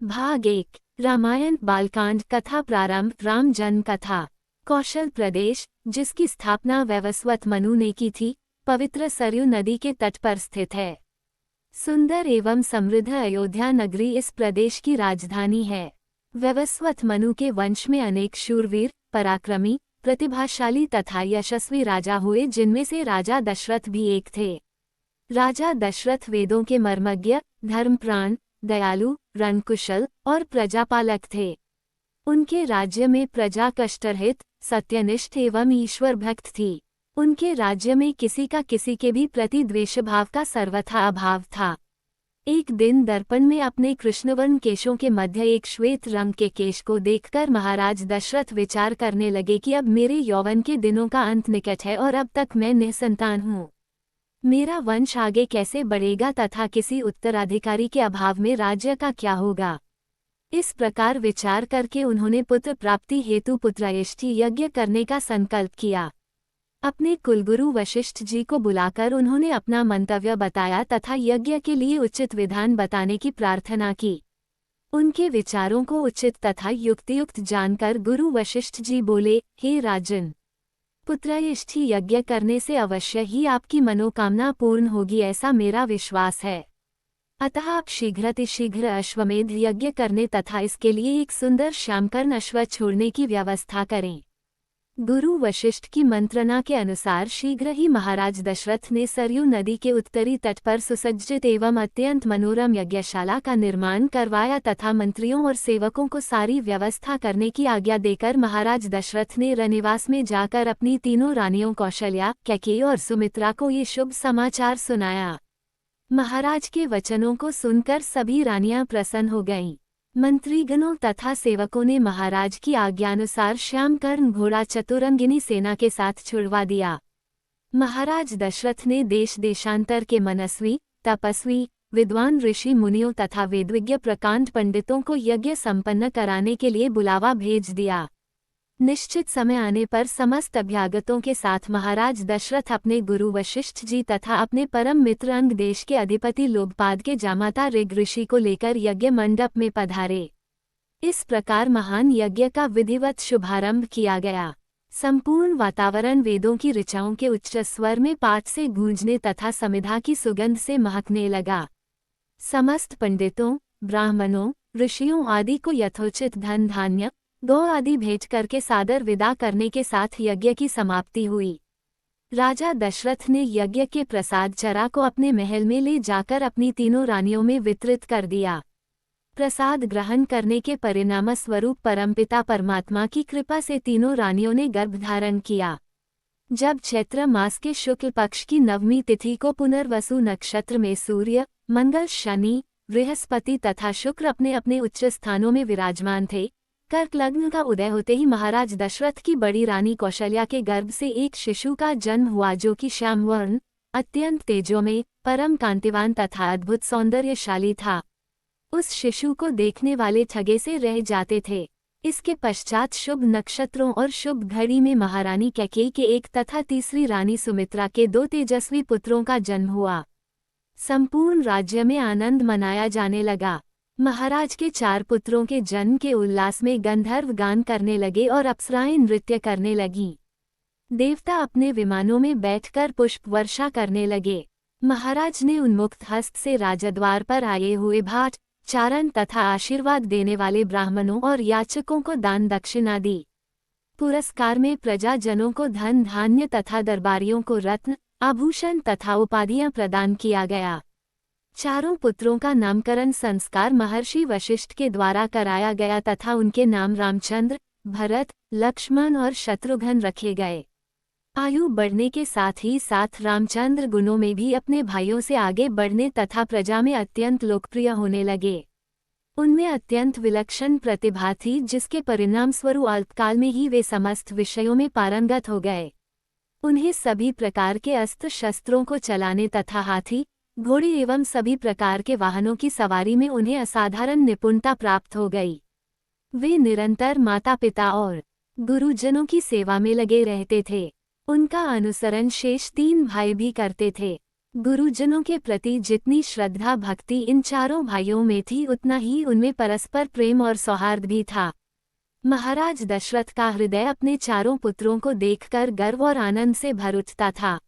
भाग 1 रामायण बालकांड कथा प्रारंभ। राम जन्म कथा। कौशल प्रदेश, जिसकी स्थापना वैवस्वत मनु ने की थी, पवित्र सरयू नदी के तट पर स्थित है। सुंदर एवं समृद्ध अयोध्या नगरी इस प्रदेश की राजधानी है। वैवस्वत मनु के वंश में अनेक शूरवीर, पराक्रमी, प्रतिभाशाली तथा यशस्वी राजा हुए, जिनमें से राजा दशरथ भी एक थे। राजा दशरथ वेदों के मर्मज्ञ, धर्मप्राण, दयालु, रणकुशल और प्रजापालक थे। उनके राज्य में प्रजा कष्टरहित, सत्यनिष्ठ एवं ईश्वर भक्त थी। उनके राज्य में किसी का किसी के भी प्रति द्वेषभाव का सर्वथा अभाव था। एक दिन दर्पण में अपने कृष्णवर्ण केशों के मध्य एक श्वेत रंग के केश को देखकर महाराज दशरथ विचार करने लगे कि अब मेरे यौवन के दिनों का अंत निकट है और अब तक मैं निसंतान हूँ। मेरा वंश आगे कैसे बढ़ेगा तथा किसी उत्तराधिकारी के अभाव में राज्य का क्या होगा। इस प्रकार विचार करके उन्होंने पुत्र प्राप्ति हेतु पुत्रयष्टि यज्ञ करने का संकल्प किया। अपने कुलगुरु वशिष्ठ जी को बुलाकर उन्होंने अपना मंतव्य बताया तथा यज्ञ के लिए उचित विधान बताने की प्रार्थना की। उनके विचारों को उचित तथा युक्तियुक्त जानकर गुरु वशिष्ठ जी बोले, हे राजन, पुत्रयष्टि यज्ञ करने से अवश्य ही आपकी मनोकामना पूर्ण होगी, ऐसा मेरा विश्वास है। अतः आप शीघ्रातिशीघ्र अश्वमेध यज्ञ करने तथा इसके लिए एक सुंदर श्यामकर्ण अश्व छोड़ने की व्यवस्था करें। गुरु वशिष्ठ की मंत्रणा के अनुसार शीघ्र ही महाराज दशरथ ने सरयू नदी के उत्तरी तट पर सुसज्जित एवं अत्यंत मनोरम यज्ञशाला का निर्माण करवाया तथा मंत्रियों और सेवकों को सारी व्यवस्था करने की आज्ञा देकर महाराज दशरथ ने रनिवास में जाकर अपनी तीनों रानियों कौशल्या, कैकेयी और सुमित्रा को ये शुभ समाचार सुनाया। महाराज के वचनों को सुनकर सभी रानियां प्रसन्न हो गईं। मंत्रीगणों तथा सेवकों ने महाराज की आज्ञानुसार श्यामकर्ण घोड़ा चतुरंगिनी सेना के साथ छुड़वा दिया। महाराज दशरथ ने देश देशांतर के मनस्वी, तपस्वी, विद्वान ऋषि मुनियों तथा वेदविज्ञ प्रकांड पंडितों को यज्ञ संपन्न कराने के लिए बुलावा भेज दिया। निश्चित समय आने पर समस्त अभ्यागतों के साथ महाराज दशरथ अपने गुरु वशिष्ठ जी तथा अपने परम मित्र अंग देश के अधिपति लोकपाद के जामाता ऋग ऋषि को लेकर यज्ञ मंडप में पधारे। इस प्रकार महान यज्ञ का विधिवत शुभारंभ किया गया। संपूर्ण वातावरण वेदों की ऋचाओं के उच्च स्वर में पाठ से गूंजने तथा समिधा की सुगंध से महकने लगा। समस्त पंडितों, ब्राह्मणों, ऋषियों आदि को यथोचित धन धान्य, गौ आदि भेंट करके सादर विदा करने के साथ यज्ञ की समाप्ति हुई। राजा दशरथ ने यज्ञ के प्रसाद चरा को अपने महल में ले जाकर अपनी तीनों रानियों में वितरित कर दिया। प्रसाद ग्रहण करने के परिणाम स्वरूप परमपिता परमात्मा की कृपा से तीनों रानियों ने गर्भधारण किया। जब चैत्र मास के शुक्ल पक्ष की नवमी तिथि को पुनर्वसु नक्षत्र में सूर्य, मंगल, शनि, बृहस्पति तथा शुक्र अपने अपने उच्च स्थानों में विराजमान थे, कर्क लग्न का उदय होते ही महाराज दशरथ की बड़ी रानी कौशल्या के गर्भ से एक शिशु का जन्म हुआ, जो कि श्यामवर्ण, अत्यंत तेजोमय, परम कांतिवान तथा अद्भुत सौंदर्यशाली था। उस शिशु को देखने वाले ठगे से रह जाते थे। इसके पश्चात शुभ नक्षत्रों और शुभ घड़ी में महारानी कैकेयी के एक तथा तीसरी रानी सुमित्रा के 2 तेजस्वी पुत्रों का जन्म हुआ। संपूर्ण राज्य में आनंद मनाया जाने लगा। महाराज के 4 पुत्रों के जन्म के उल्लास में गंधर्व गान करने लगे और अप्सराएं नृत्य करने लगीं। देवता अपने विमानों में बैठकर पुष्प वर्षा करने लगे। महाराज ने उन्मुक्त हस्त से राजद्वार पर आए हुए भाट, चारण तथा आशीर्वाद देने वाले ब्राह्मणों और याचकों को दान दक्षिणा दी। पुरस्कार में प्रजाजनों को धन धान्य तथा दरबारियों को रत्न, आभूषण तथा उपाधियां प्रदान किया गया। 4 पुत्रों का नामकरण संस्कार महर्षि वशिष्ठ के द्वारा कराया गया तथा उनके नाम रामचंद्र, भरत, लक्ष्मण और शत्रुघ्न रखे गए। आयु बढ़ने के साथ ही साथ रामचंद्र गुणों में भी अपने भाइयों से आगे बढ़ने तथा प्रजा में अत्यंत लोकप्रिय होने लगे। उनमें अत्यंत विलक्षण प्रतिभा थी, जिसके परिणाम स्वरूप अल्पकाल में ही वे समस्त विषयों में पारंगत हो गए। उन्हें सभी प्रकार के अस्त्र शस्त्रों को चलाने तथा हाथी, घोड़े एवं सभी प्रकार के वाहनों की सवारी में उन्हें असाधारण निपुणता प्राप्त हो गई। वे निरंतर माता पिता और गुरुजनों की सेवा में लगे रहते थे। उनका अनुसरण शेष 3 भाई भी करते थे। गुरुजनों के प्रति जितनी श्रद्धा भक्ति इन चारों भाइयों में थी, उतना ही उनमें परस्पर प्रेम और सौहार्द भी था। महाराज दशरथ का हृदय अपने चारों पुत्रों को देखकर गर्व और आनंद से भर उठता था।